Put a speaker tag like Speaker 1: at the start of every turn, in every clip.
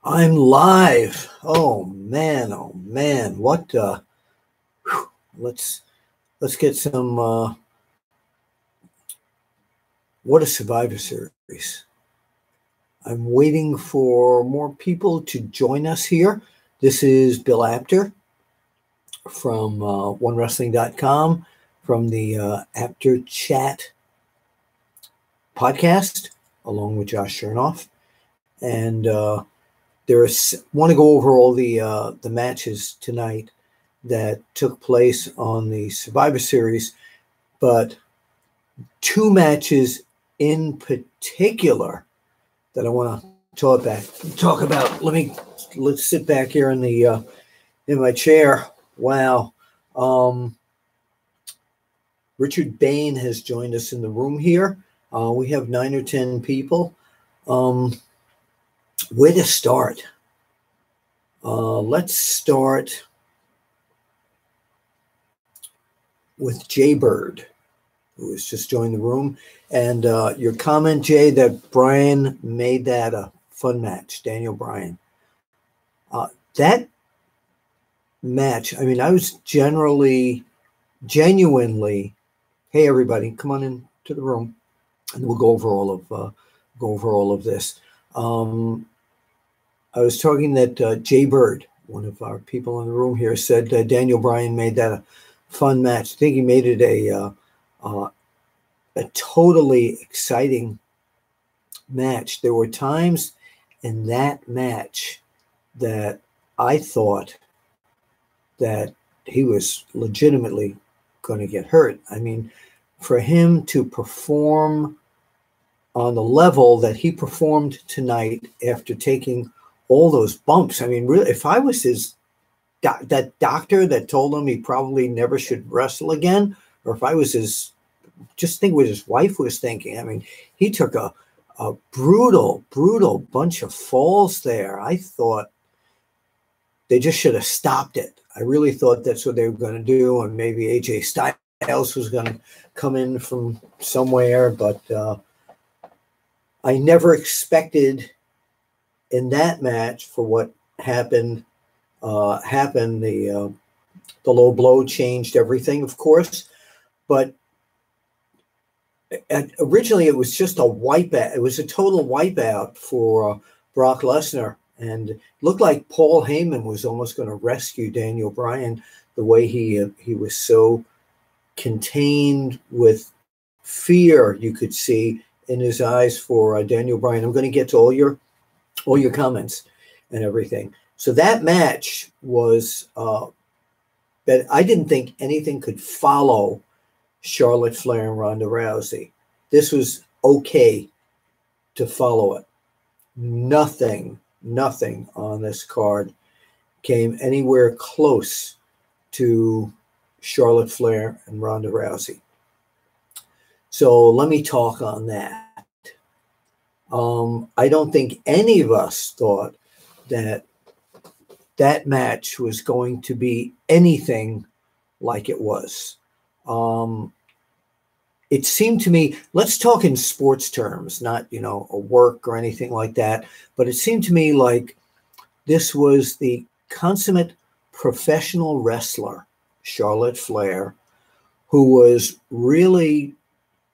Speaker 1: I'm live. Oh man, oh man. Let's get some what a Survivor Series. I'm waiting for more people to join us here. This is Bill Apter from OneWrestling.com, from the Apter Chat podcast, along with Josh Chernoff. And want to go over all the matches tonight that took place on the Survivor Series, but two matches in particular that I want to talk about. Let's sit back here in my chair. Wow. Richard Bain has joined us in the room here. We have 9 or 10 people. Where to start? Let's start with Jay Bird, who has just joined the room. And your comment, Jay, that Bryan made that a fun match, Daniel Bryan. That match, I mean, I was genuinely, hey, everybody, come on into the room, and we'll go over all of this. I was talking that Jay Bird, one of our people in the room here, said Daniel Bryan made that a fun match. I think he made it a totally exciting match. There were times in that match that I thought that he was legitimately going to get hurt. I mean, for him to perform on the level that he performed tonight after taking all those bumps, I mean, really, if I was that doctor that told him he probably never should wrestle again, or if I was just think what his wife was thinking. I mean, he took a brutal bunch of falls there. I thought they just should have stopped it. I really thought that's what they were going to do, and maybe AJ Styles was going to come in from somewhere, but I never expected in that match for what happened. The low blow changed everything, of course, but originally it was just a wipeout. It was a total wipeout for Brock Lesnar, and it looked like Paul Heyman was almost going to rescue Daniel Bryan, the way he was so contained with fear you could see in his eyes for Daniel Bryan. I'm going to get to all your comments and everything. So that match was that I didn't think anything could follow Charlotte Flair and Ronda Rousey. This was okay to follow it. Nothing on this card came anywhere close to Charlotte Flair and Ronda Rousey. So let me talk on that. I don't think any of us thought that match was going to be anything like it was. It seemed to me, let's talk in sports terms, not, a work or anything like that, but it seemed to me like this was the consummate professional wrestler, Charlotte Flair, who was really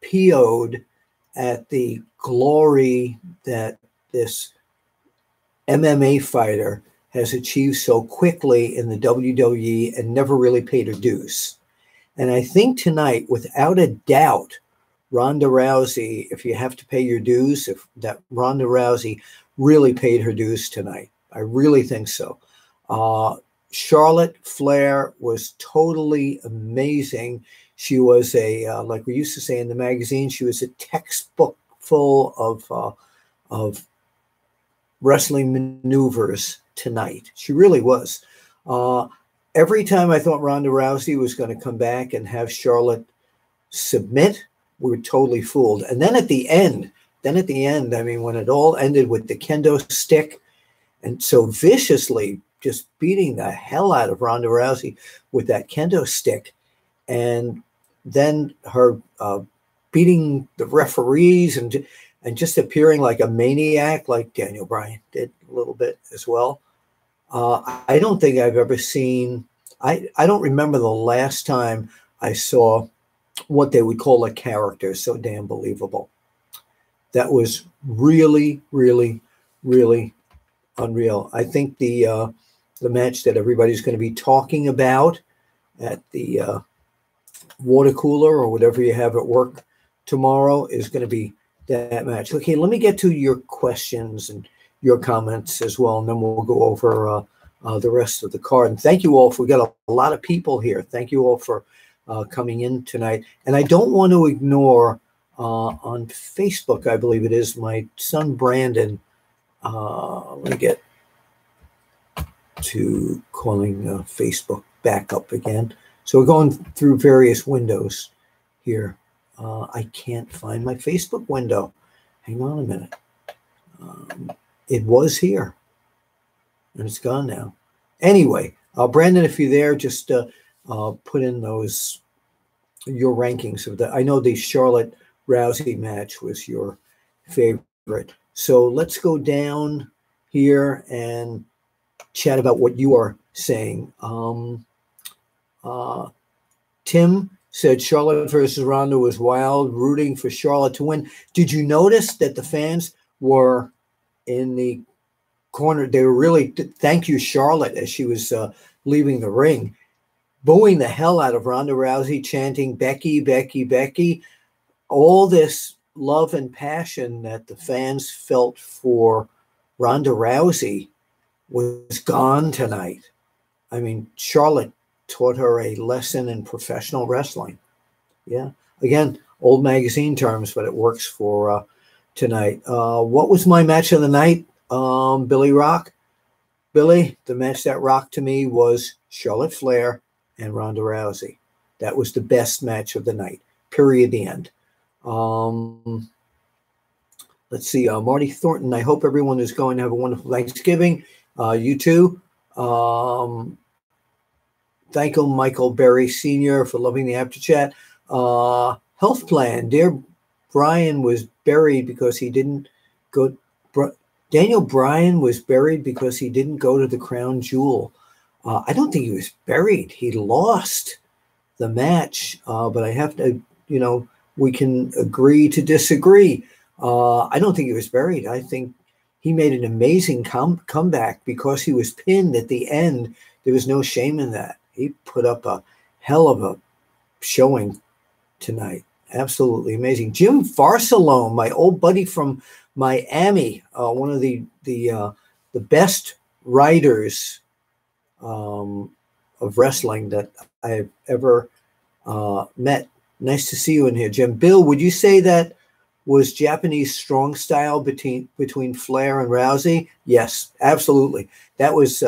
Speaker 1: PO'd at the glory that this MMA fighter has achieved so quickly in the WWE and never really paid her dues. And I think tonight, without a doubt, Ronda Rousey, if you have to pay your dues, Ronda Rousey really paid her dues tonight. I really think so. Charlotte Flair was totally amazing. She was like we used to say in the magazine, she was a textbook full of wrestling maneuvers tonight. She really was. Every time I thought Ronda Rousey was going to come back and have Charlotte submit, we were totally fooled. And then at the end, I mean, when it all ended with the kendo stick and so viciously just beating the hell out of Ronda Rousey with that kendo stick, and then her beating the referees, and and just appearing like a maniac, like Daniel Bryan did a little bit as well. I don't think I've ever seen, I don't remember the last time I saw what they would call a character so damn believable. That was really, really, really unreal. I think the match that everybody's going to be talking about at the water cooler or whatever you have at work tomorrow is going to be that match. Okay, let me get to your questions and your comments as well, and then we'll go over the rest of the card. And thank you all. We got a lot of people here. Thank you all for coming in tonight. And I don't want to ignore on Facebook, I believe it is, my son Brandon. Let me get to calling Facebook back up again. So we're going through various windows here. I can't find my Facebook window. Hang on a minute. It was here, and it's gone now. Anyway, Brandon, if you're there, just put in your rankings of that. I know the Charlotte Rousey match was your favorite. So let's go down here and chat about what you are saying. Tim said Charlotte versus Ronda was wild, rooting for Charlotte to win. Did you notice that the fans were in the corner? They were really, thank you, Charlotte, as she was leaving the ring, booing the hell out of Ronda Rousey, chanting, Becky, Becky, Becky. All this love and passion that the fans felt for Ronda Rousey was gone tonight. I mean, Charlotte taught her a lesson in professional wrestling. Yeah. Again, old magazine terms, but it works for tonight. What was my match of the night, Billy Rock? Billy, the match that rocked to me was Charlotte Flair and Ronda Rousey. That was the best match of the night. Period. The end. Let's see. Marty Thornton, I hope everyone is going to have a wonderful Thanksgiving. You too. Thank you, Michael Berry Sr., for loving the Apter chat. Health plan. Dear Brian was buried because he didn't go. Daniel Bryan was buried because he didn't go to the Crown Jewel. I don't think he was buried. He lost the match. But I have to, we can agree to disagree. I don't think he was buried. I think he made an amazing comeback because he was pinned at the end. There was no shame in that. He put up a hell of a showing tonight. Absolutely amazing. Jim Farsalone, my old buddy from Miami, one of the best writers of wrestling that I've ever met. Nice to see you in here, Jim. Bill, would you say that was Japanese strong style between Flair and Rousey? Yes, absolutely. That was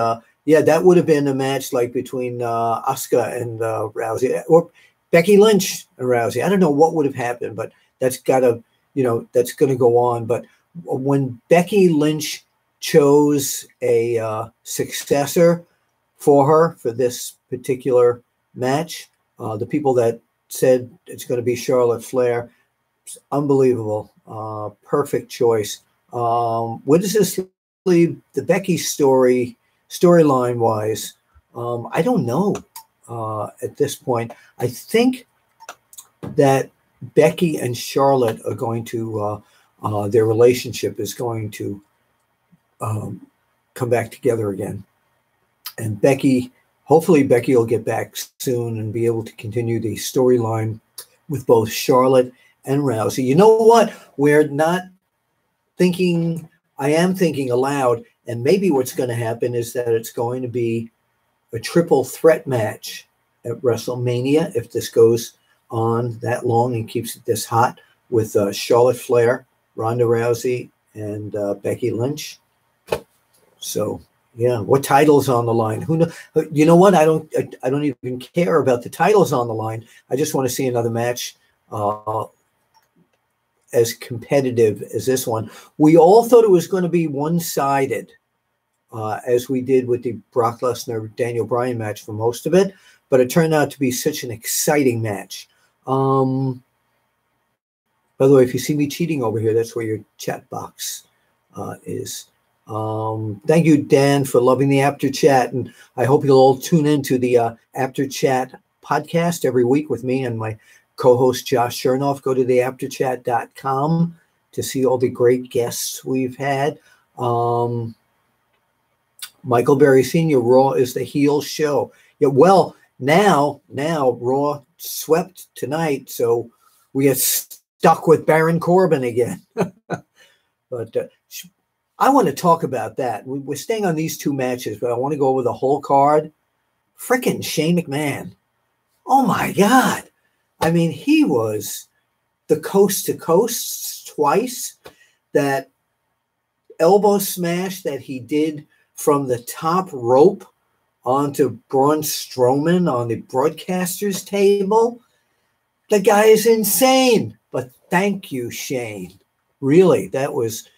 Speaker 1: that would have been a match like between Asuka and Rousey, or Becky Lynch and Rousey. I don't know what would have happened, but that's gotta, that's going to go on. But when Becky Lynch chose a successor for her for this particular match, the people that said it's going to be Charlotte Flair, unbelievable, perfect choice. Where does this leave the Becky storyline wise? I don't know at this point. I think that Becky and Charlotte are going to, their relationship is going to come back together again. And hopefully Becky will get back soon and be able to continue the storyline with both Charlotte and Rousey. You know what? We're not thinking, I am thinking aloud, and maybe what's going to happen is that it's going to be a triple threat match at WrestleMania if this goes on that long and keeps it this hot, with Charlotte Flair, Ronda Rousey, and Becky Lynch. So yeah, what title's on the line? Who knows? You know what? I don't even care about the titles on the line. I just want to see another match as competitive as this one. We all thought it was going to be one-sided, as we did with the Brock Lesnar Daniel Bryan match for most of it, but it turned out to be such an exciting match. By the way, if you see me cheating over here, that's where your chat box is. Thank you, Dan, for loving the Apter Chat. And I hope you'll all tune into the Apter Chat podcast every week with me and my co-host, Josh Chernoff. Go to theapterchat.com to see all the great guests we've had. Michael Berry Sr., Raw is the heel show. Yeah, well, now Raw swept tonight, so we get stuck with Baron Corbin again. But I want to talk about that. We're staying on these two matches, but I want to go over the whole card. Frickin' Shane McMahon. Oh, my God. I mean, he was the coast-to-coast twice. That elbow smash that he did from the top rope onto Braun Strowman on the broadcaster's table. The guy is insane. But thank you, Shane. Really, that was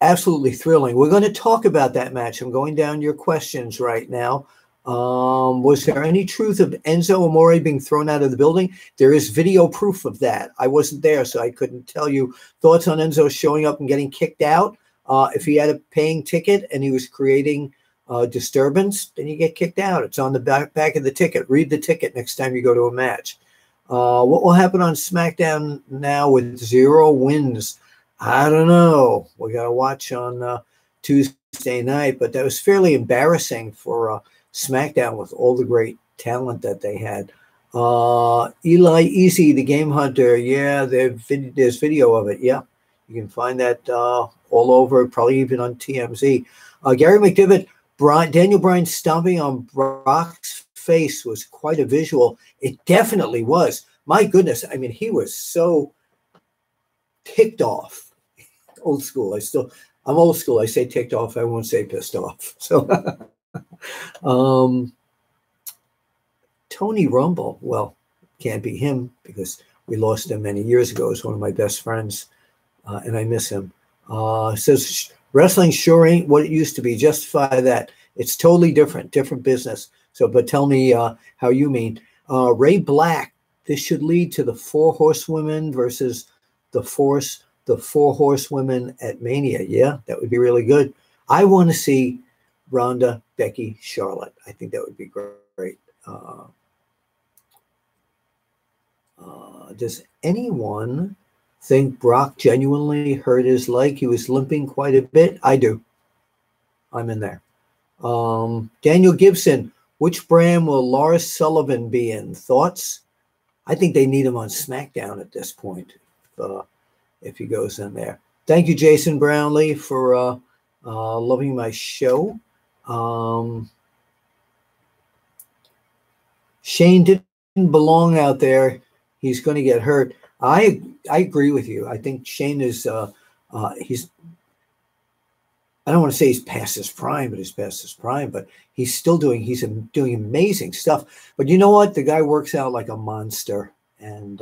Speaker 1: absolutely thrilling. We're going to talk about that match. I'm going down your questions right now. Was there any truth of Enzo Amore being thrown out of the building? There is video proof of that. I wasn't there, so I couldn't tell you. Thoughts on Enzo showing up and getting kicked out? If he had a paying ticket and he was creating disturbance, then you get kicked out. It's on the back of the ticket. Read the ticket next time you go to a match. What will happen on SmackDown now with 0 wins? I don't know. We got to watch on Tuesday night, but that was fairly embarrassing for SmackDown with all the great talent that they had. Eli Easy, the Game Hunter. Yeah, there's video of it. Yeah, you can find that all over, probably even on TMZ. Gary McDivitt, Daniel Bryan stomping on Brock's face was quite a visual. It definitely was. My goodness. I mean, he was so ticked off. Old school. I'm old school. I say ticked off. I won't say pissed off. So, Tony Rumble. Well, can't be him because we lost him many years ago. He's one of my best friends, and I miss him. Says wrestling sure ain't what it used to be. Justify that. It's totally different business. So, but tell me how you mean. Ray Black. This should lead to the 4 horsewomen versus the 4 horsewomen at Mania. Yeah, that would be really good. I want to see Ronda, Becky, Charlotte. I think that would be great. Does anyone think Brock genuinely hurt his leg? He was limping quite a bit. I do. I'm in there. Daniel Gibson, which brand will Lars Sullivan be in? Thoughts? I think they need him on SmackDown at this point. If he goes in there. Thank you, Jason Brownlee, for loving my show. Shane didn't belong out there. He's going to get hurt. I agree with you. I think Shane is he's, I don't want to say he's past his prime, but he's past his prime, but he's doing amazing stuff. But you know what? The guy works out like a monster, and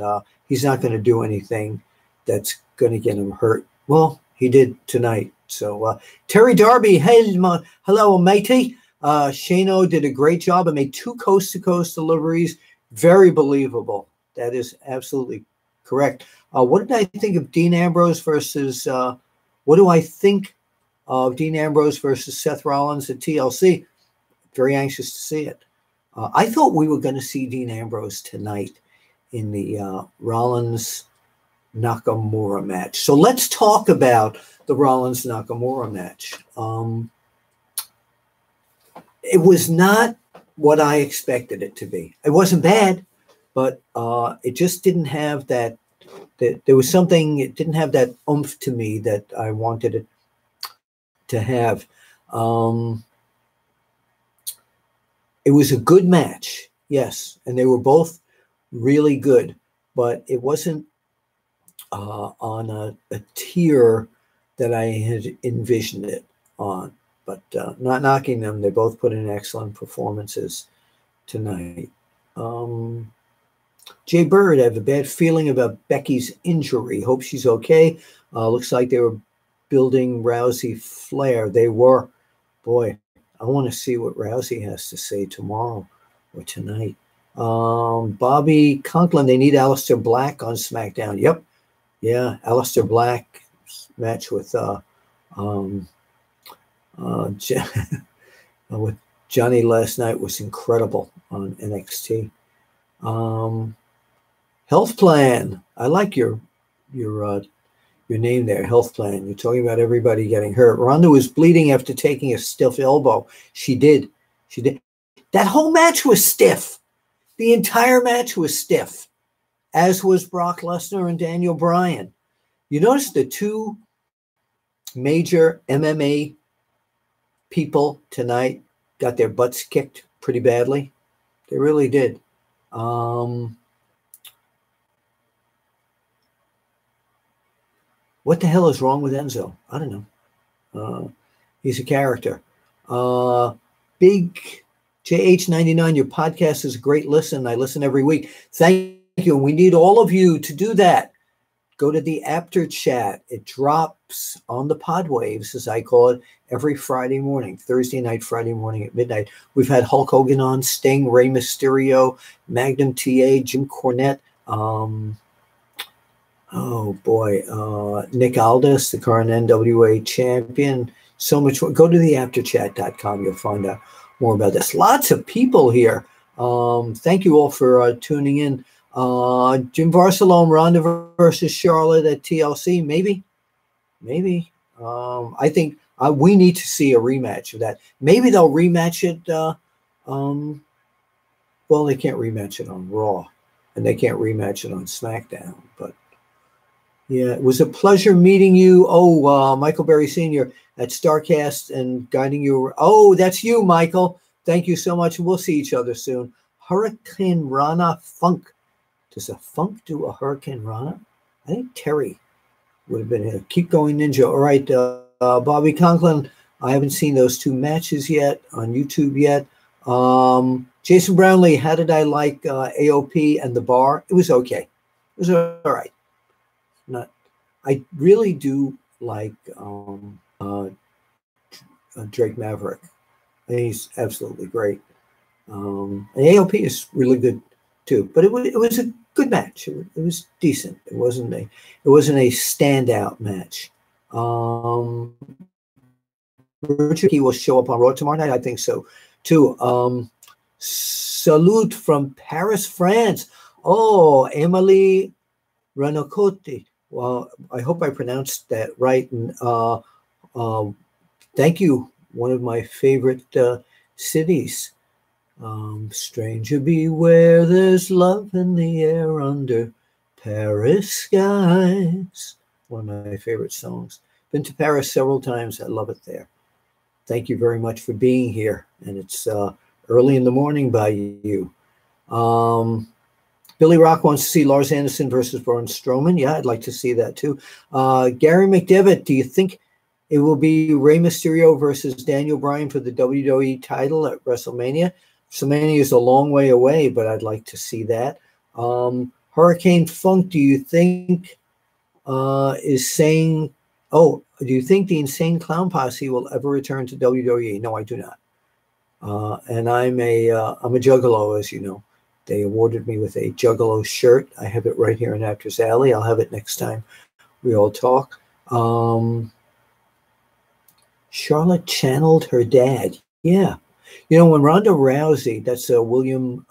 Speaker 1: he's not going to do anything that's going to get him hurt. Well, he did tonight. So Terry Darby, hey, hello, matey. Shano did a great job and made 2 coast-to-coast deliveries. Very believable. That is absolutely correct. What did I think of Dean Ambrose versus what do I think of Dean Ambrose versus Seth Rollins at TLC? Very anxious to see it. I thought we were going to see Dean Ambrose tonight in the Rollins Nakamura match. So let's talk about the Rollins Nakamura match. It was not what I expected it to be. It wasn't bad, but it just didn't have that. There was something. It didn't have that oomph to me that I wanted it to have. It was a good match, yes, and they were both really good, but it wasn't on a tier that I had envisioned it on. But not knocking them, they both put in excellent performances tonight. Jay Bird, I have a bad feeling about Becky's injury. Hope she's okay. Looks like they were building Rousey Flair. They were. Boy, I want to see what Rousey has to say tomorrow or tonight. Bobby Conklin, they need Aleister Black on SmackDown. Yep. Yeah, Aleister Black match with with Johnny last night was incredible on NXT. Health Plan. I like your name there, Health Plan. You're talking about everybody getting hurt. Ronda was bleeding after taking a stiff elbow. She did. That whole match was stiff. The entire match was stiff, as was Brock Lesnar and Daniel Bryan. You notice the two major MMA people tonight got their butts kicked pretty badly. They really did. What the hell is wrong with Enzo? I don't know. He's a character. Big JH99, your podcast is a great listen. I listen every week. Thank you. We need all of you to do that. Go to the Apter chat. It drops on the pod waves, as I call it, every Friday morning, Thursday night, Friday morning at midnight. We've had Hulk Hogan on, Sting, Rey Mysterio, Magnum TA, Jim Cornette, Nick Aldis, the current NWA champion. So much more. Go to the afterchat.com. You'll find out more about this. Lots of people here. Thank you all for tuning in. Jim Barcelone, Ronda versus Charlotte at TLC. Maybe. I think we need to see a rematch of that. Maybe they'll rematch it. Well, they can't rematch it on Raw, and they can't rematch it on SmackDown. But yeah, it was a pleasure meeting you. Michael Berry Sr. at StarCast and guiding you. Oh, that's you, Michael. Thank you so much. We'll see each other soon. Hurricane Rana Funk. Does a Funk do a Hurricane Rana? I think Terry would have been here. Keep going, Ninja. All right, Bobby Conklin. I haven't seen those two matches yet on YouTube yet. Jason Brownlee, how did I like AOP and the Bar? It was okay. It was all right. I really do like Drake Maverick. He's absolutely great. And AOP is really good too. But it was a good match. It was decent. It wasn't a standout match. Richard, he will show up on Raw tomorrow night. I think so too. Salute from Paris, France. Oh, Emily Ranocotti. Well, I hope I pronounced that right. And thank you. One of my favorite cities. Stranger beware, there's love in the air under Paris skies. One of my favorite songs. Been to Paris several times. I love it there. Thank you very much for being here. And it's early in the morning by you. Billy Rock wants to see Lars Anderson versus Braun Strowman. Yeah, I'd like to see that too. Gary McDevitt, do you think it will be Rey Mysterio versus Daniel Bryan for the WWE title at WrestleMania? WrestleMania is a long way away, but I'd like to see that. Hurricane Funk, do you think is saying, do you think the Insane Clown Posse will ever return to WWE? No, I do not. And I'm a juggalo, as you know. They awarded me with a Juggalo shirt. I have it right here in Apter's Alley. I'll have it next time we all talk. Charlotte channeled her dad. Yeah. You know, when Ronda Rousey, that's William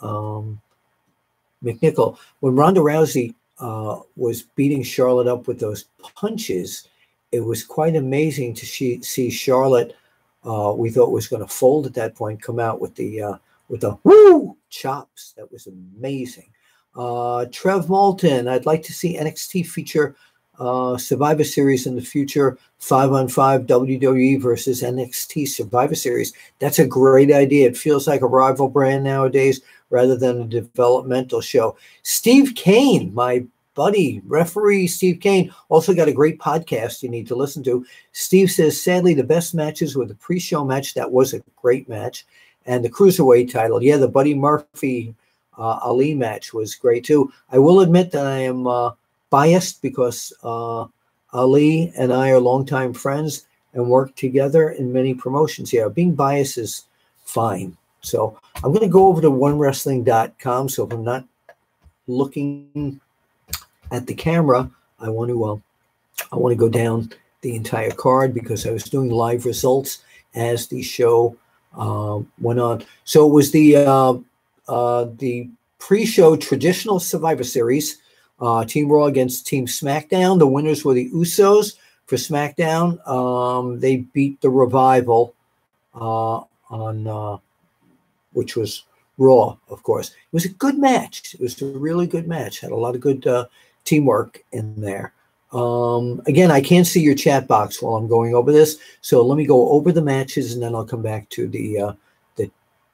Speaker 1: McNichol, when Ronda Rousey was beating Charlotte up with those punches, it was quite amazing to see Charlotte, we thought was going to fold at that point, come out with the woo chops. That was amazing. Trev Moulton, I'd like to see NXT feature Survivor Series in the future, 5-on-5 WWE versus NXT Survivor Series. That's a great idea. It feels like a rival brand nowadays rather than a developmental show. Steve Kane, my buddy, referee Steve Kane, also got a great podcast you need to listen to. Steve says, sadly, the best matches were the pre-show match. That was a great match. And the Cruiserweight title. Yeah, the Buddy Murphy Ali match was great too. I will admit that I am biased because Ali and I are longtime friends and work together in many promotions. Yeah, being biased is fine. So I'm going to go over to onewrestling.com. So if I'm not looking at the camera, I want to go down the entire card because I was doing live results as the show went on. So it was the pre-show traditional Survivor Series, Team Raw against Team SmackDown. The winners were the Usos for SmackDown. They beat the Revival on which was Raw, of course. It was a good match. It was a really good match. Had a lot of good teamwork in there. Again, I can't see your chat box while I'm going over this, so let me go over the matches and then I'll come back to the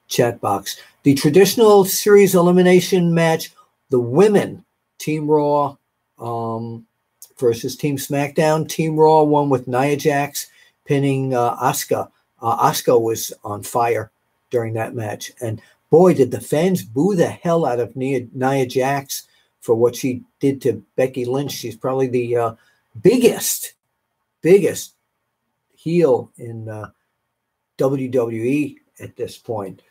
Speaker 1: chat box. The traditional series elimination match, the women, Team Raw versus Team SmackDown. Team Raw won with Nia Jax pinning Asuka. Asuka was on fire during that match, and boy, did the fans boo the hell out of Nia Jax for what she did to Becky Lynch. She's probably the biggest heel in WWE at this point.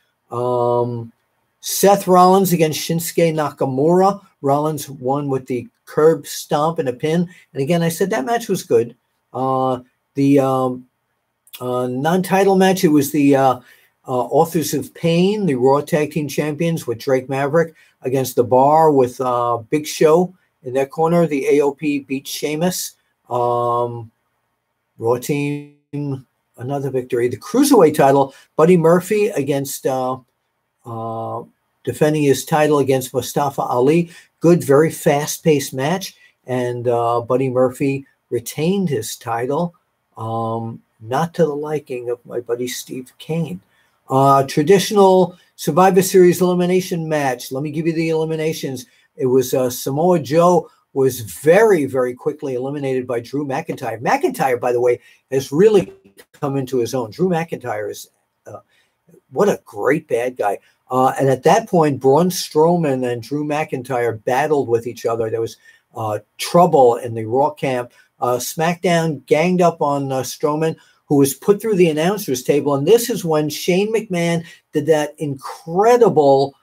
Speaker 1: Seth Rollins against Shinsuke Nakamura. Rollins won with the curb stomp and a pin. And again, I said that match was good. The non-title match, it was the Authors of Pain, the Raw Tag Team Champions with Drake Maverick against The Bar with Big Show in their corner. The AOP beat Sheamus. Raw Team, another victory. The Cruiserweight title, Buddy Murphy against defending his title against Mustafa Ali. Good, very fast-paced match. And Buddy Murphy retained his title, not to the liking of my buddy Steve Kane. Traditional Survivor Series elimination match. Let me give you the eliminations. It was Samoa Joe was very, very quickly eliminated by Drew McIntyre. McIntyre, by the way, has really come into his own. Drew McIntyre is what a great bad guy. And at that point, Braun Strowman and Drew McIntyre battled with each other. There was trouble in the Raw camp. SmackDown ganged up on Strowman, who was put through the announcer's table. And this is when Shane McMahon did that incredible,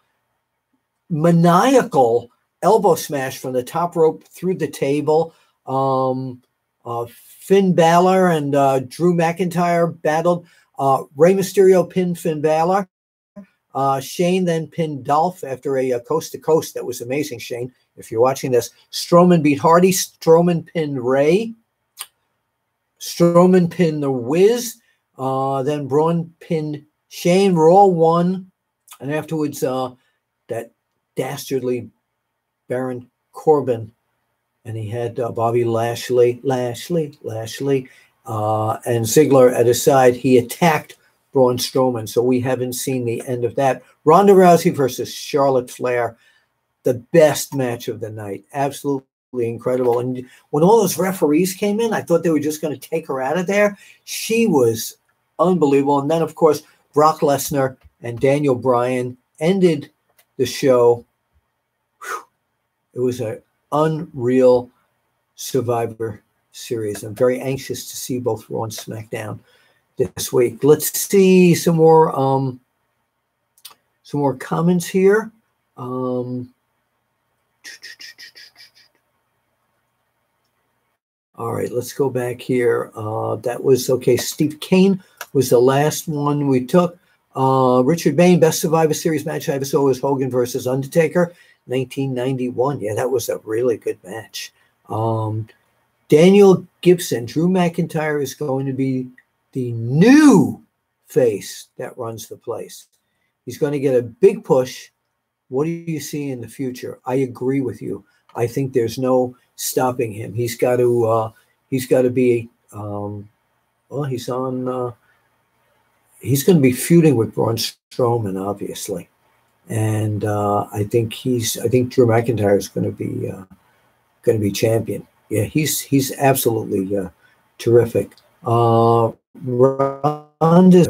Speaker 1: maniacal elbow smash from the top rope through the table. Finn Balor and Drew McIntyre battled. Rey Mysterio pinned Finn Balor. Shane then pinned Dolph after a coast-to-coast. That was amazing, Shane, if you're watching this. Strowman beat Hardy. Strowman pinned Ray. Strowman pinned The Wiz. Then Braun pinned Shane. Raw won. And afterwards, that dastardly Baron Corbin, and he had Bobby Lashley, and Ziggler at his side. He attacked Braun Strowman, so we haven't seen the end of that. Ronda Rousey versus Charlotte Flair, the best match of the night. Absolutely incredible. And when all those referees came in, I thought they were just going to take her out of there. She was unbelievable. And then, of course, Brock Lesnar and Daniel Bryan ended the show. It was an unreal Survivor Series. I'm very anxious to see both Raw and SmackDown this week. Let's see some more comments here. All right, let's go back here. That was okay. Steve Kane was the last one we took. Richard Bain, best Survivor Series match I ever saw was Hogan versus Undertaker, 1991. Yeah, that was a really good match. Daniel Gibson, Drew McIntyre is going to be the new face that runs the place. He's going to get a big push. What do you see in the future? I agree with you. I think there's no stopping him. He's got to be, he's going to be feuding with Braun Strowman, obviously. And I think Drew McIntyre is going to be champion. Yeah, he's absolutely terrific. Ronda's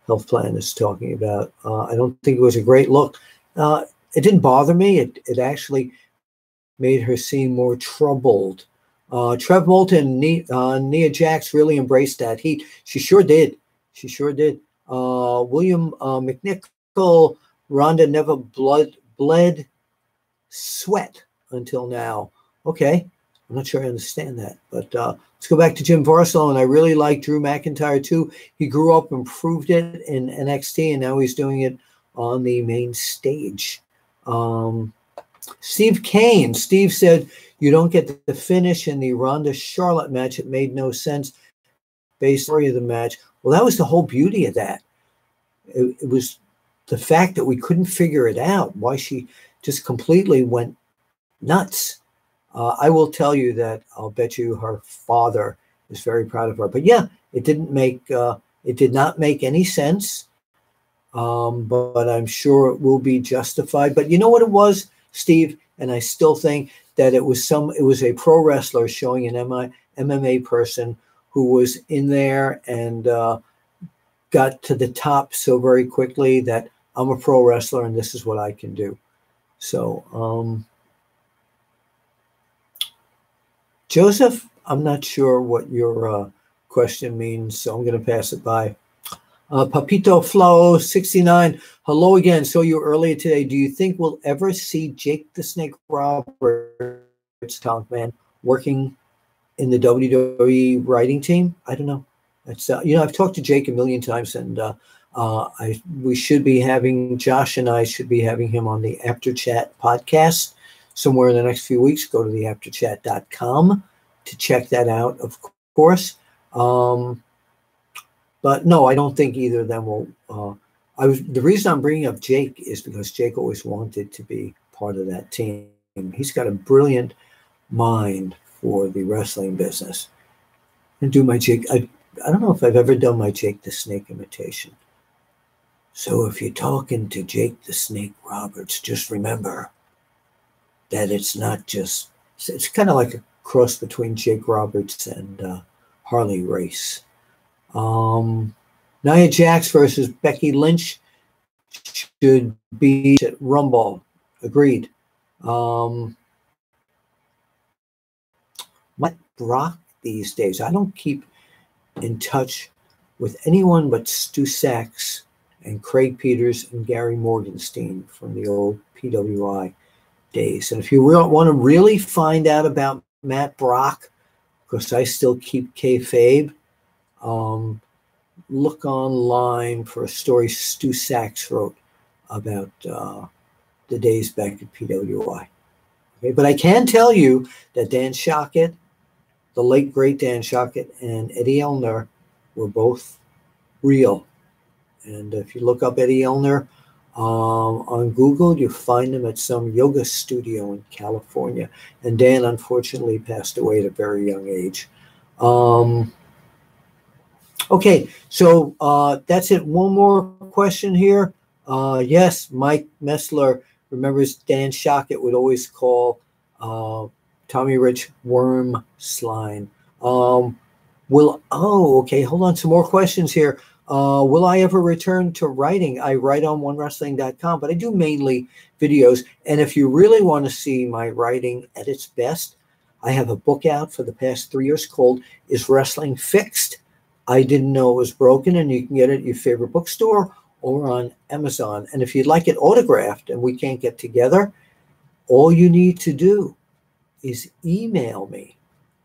Speaker 1: health plan is talking about. I don't think it was a great look. It didn't bother me. It actually made her seem more troubled. Trev Moulton, Nia Jax really embraced that heat. She sure did. William McNick Ronda never bled sweat until now. Okay, I'm not sure I understand that, but let's go back to Jim Varsall, and I really like Drew McIntyre too. He grew up and proved it in NXT, and now he's doing it on the main stage. Steve Kane. Steve said, you don't get the finish in the Ronda-Charlotte match. It made no sense based on the story of the match. Well, that was the whole beauty of that. It was the fact that we couldn't figure it out, why she just completely went nuts. I will tell you that I'll bet you her father is very proud of her. But yeah, it did not make any sense. But I'm sure it will be justified. But you know what it was, Steve? And I still think that it was a pro wrestler showing an MMA person who was in there and got to the top so very quickly that I'm a pro wrestler and this is what I can do. So, Joseph, I'm not sure what your question means, so I'm going to pass it by. Papito Flow 69. Hello again. Saw you earlier today. Do you think we'll ever see Jake the Snake Roberts, Talk Man, working in the WWE writing team? I don't know. It's I've talked to Jake a million times, and we should be having Josh and I should be having him on the Apter Chat podcast somewhere in the next few weeks. Go to the apterchat.com to check that out, of course. But no, I don't think either of them will. The reason I'm bringing up Jake is because Jake always wanted to be part of that team. He's got a brilliant mind for the wrestling business. And do my Jake. I don't know if I've ever done my Jake the Snake imitation. So if you're talking to Jake the Snake Roberts, just remember that it's not just. It's kind of like a cross between Jake Roberts and Harley Race. Nia Jax versus Becky Lynch should be at Rumble. Agreed. Matt Brock these days. I don't keep in touch with anyone but Stu Sachs and Craig Peters and Gary Morgenstein from the old PWI days. And if you want to really find out about Matt Brock, because I still keep kayfabe, look online for a story Stu Sachs wrote about the days back at PWI. Okay, but I can tell you that Dan Shockett, the late great Dan Shockett, and Eddie Elner were both real. And if you look up Eddie Elner on Google, you find him at some yoga studio in California. And Dan, unfortunately, passed away at a very young age. Okay, so that's it. One more question here. Yes, Mike Messler remembers Dan Shockett would always call Tommy Rich Worm Slime. Okay, hold on, some more questions here. Will I ever return to writing? I write on onewrestling.com, but I do mainly videos. And if you really want to see my writing at its best, I have a book out for the past 3 years called Is Wrestling Fixed? I Didn't Know It Was Broken, and you can get it at your favorite bookstore or on Amazon. And if you'd like it autographed and we can't get together, all you need to do is email me.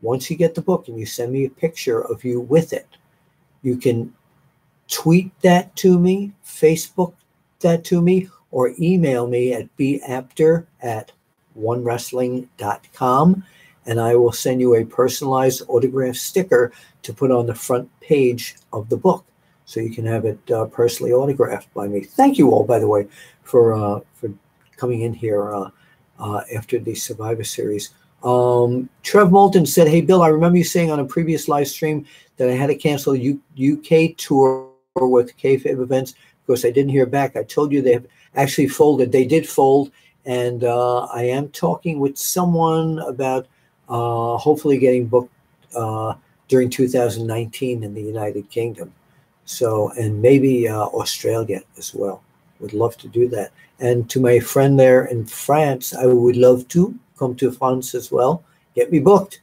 Speaker 1: Once you get the book and you send me a picture of you with it, you can tweet that to me, Facebook that to me, or email me at bapter@onewrestling.com, and I will send you a personalized autograph sticker to put on the front page of the book, so you can have it personally autographed by me. Thank you all, by the way, for coming in here after the Survivor Series. Trev Moulton said, "Hey Bill, I remember you saying on a previous live stream that I had to cancel UK tour with kayfabe events because I didn't hear back. I told you they have actually folded. They did fold, and I am talking with someone about hopefully getting booked during 2019 in the United Kingdom. So, and maybe Australia as well. Would love to do that. And to my friend there in France, I would love to come to France as well. Get me booked.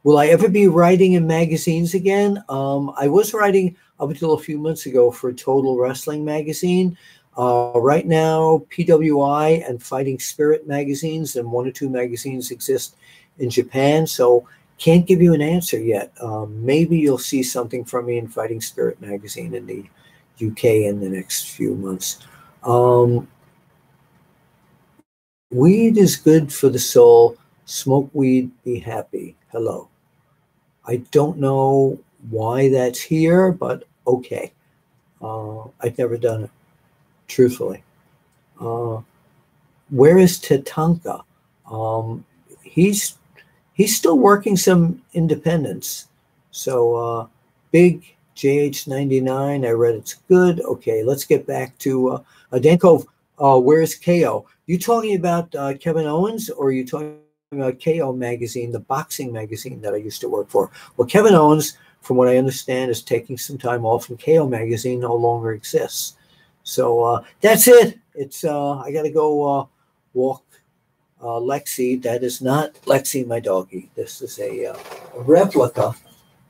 Speaker 1: Will I ever be writing in magazines again? I was writing up until a few months ago for Total Wrestling magazine. Right now, PWI and Fighting Spirit magazines and one or two magazines exist in Japan, so can't give you an answer yet. Maybe you'll see something from me in Fighting Spirit magazine in the UK in the next few months. Weed is good for the soul. Smoke weed, be happy. Hello. I don't know why that's here, but okay. I've never done it, truthfully. Where is Tatanka? He's still working some independents. So big JH99, I read it's good. Okay, let's get back to Dan Cove. Where's KO? You talking about Kevin Owens, or are you talking about KO magazine, the boxing magazine that I used to work for? Well, Kevin Owens, from what I understand, is taking some time off, and KO magazine no longer exists. So that's it. It's I got to go walk Lexi. That is not Lexi, my doggie. This is a replica.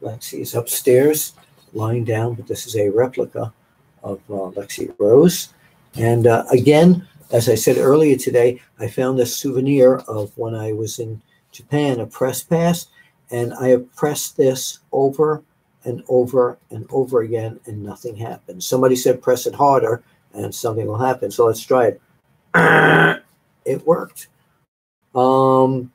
Speaker 1: Lexi is upstairs, lying down, but this is a replica of Lexi Rose. And again, as I said earlier today, I found a souvenir of when I was in Japan, a press pass, and I have pressed this over and over and over again, and nothing happened. Somebody said press it harder, and something will happen. So let's try it. It worked. I'm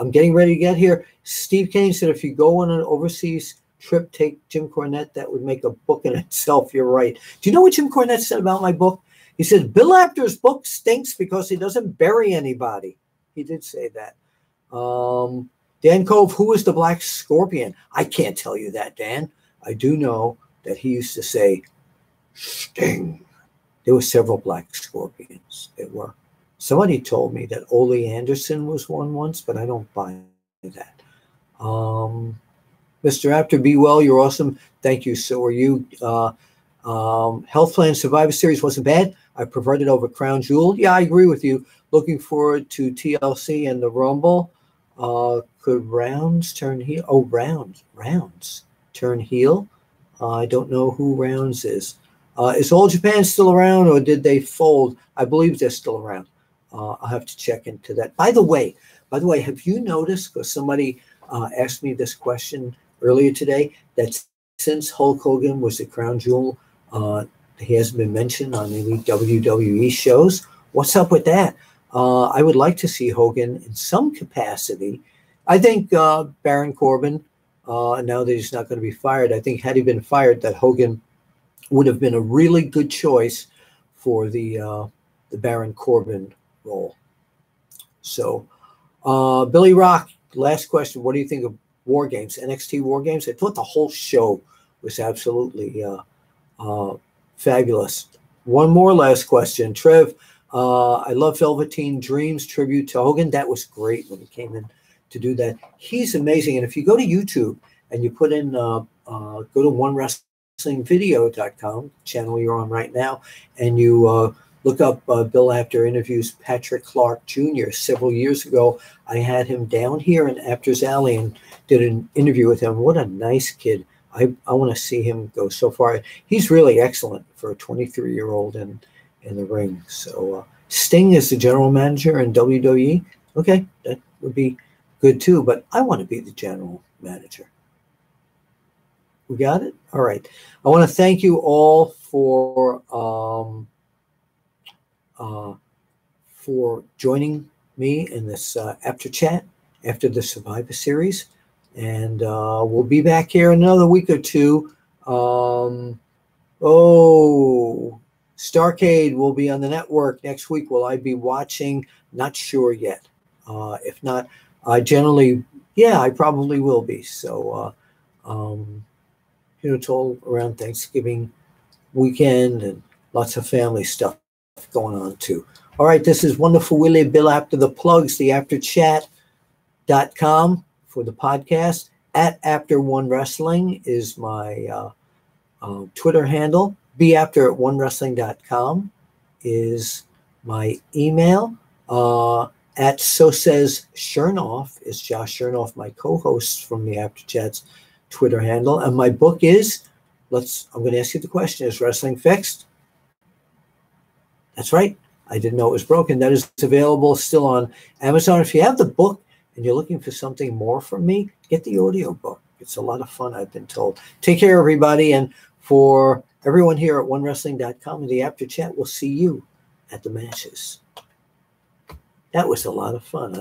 Speaker 1: getting ready to get here. Steve Kane said, if you go on an overseas trip, take Jim Cornette. That would make a book in itself. You're right. Do you know what Jim Cornette said about my book? He said, Bill Apter's book stinks because he doesn't bury anybody. He did say that. Dan Cove, who is the Black Scorpion? I can't tell you that, Dan. I do know that he used to say, Sting. There were several Black Scorpions. There were. Somebody told me that Ole Anderson was one once, but I don't buy that. Mr. Apter, be well. You're awesome. Thank you. So are you. Health Plan Survivor Series wasn't bad. I preferred it over Crown Jewel. Yeah, I agree with you. Looking forward to TLC and the Rumble. Could Rounds turn heel? Oh, Rounds turn heel. I don't know who Rounds is. Is All Japan still around, or did they fold? I believe they're still around. I'll have to check into that. By the way, have you noticed, because somebody asked me this question earlier today, that since Hulk Hogan was at Crown Jewel, he hasn't been mentioned on any WWE shows? What's up with that? I would like to see Hogan in some capacity. I think Baron Corbin, now that he's not going to be fired, I think had he been fired, that Hogan would have been a really good choice for the Baron Corbin role. So, Billy Rock, last question. What do you think of War Games, NXT War Games? I thought the whole show was absolutely fabulous. One more last question. Trev, I love Velveteen Dreams tribute to Hogan. That was great when he came in to do that. He's amazing. And if you go to YouTube and you put in, go to OneWrestlingVideo.com, channel you're on right now, and you look up Bill Apter interviews Patrick Clark Jr. Several years ago, I had him down here in Apter's Alley and did an interview with him. What a nice kid. I want to see him go so far. He's really excellent for a 23-year-old in the ring. So Sting is the general manager in WWE. Okay, that would be good too, but I want to be the general manager. We got it? All right. I want to thank you all for joining me in this Apter chat after the Survivor Series. And we'll be back here in another week or two. Starcade will be on the network next week. Will I be watching? Not sure yet. If not, I generally, I probably will be. So, it's all around Thanksgiving weekend and lots of family stuff going on too. All right, this is Wonderful Willie, Bill Apter, the plugs, the ApterChat.com for the podcast. At Apter1Wrestling is my Twitter handle. BeApter@OneWrestling.com is my email. At So Says Chernoff is Josh Chernoff, my co-host from the Apter Chats Twitter handle. And my book is, I'm going to ask you the question, is wrestling fixed? That's right. I didn't know it was broken. That is available still on Amazon. If you have the book and you're looking for something more from me, get the audio book. It's a lot of fun, I've been told. Take care, everybody. And for everyone here at OneWrestling.com and the Apter Chat, we'll see you at the matches. That was a lot of fun.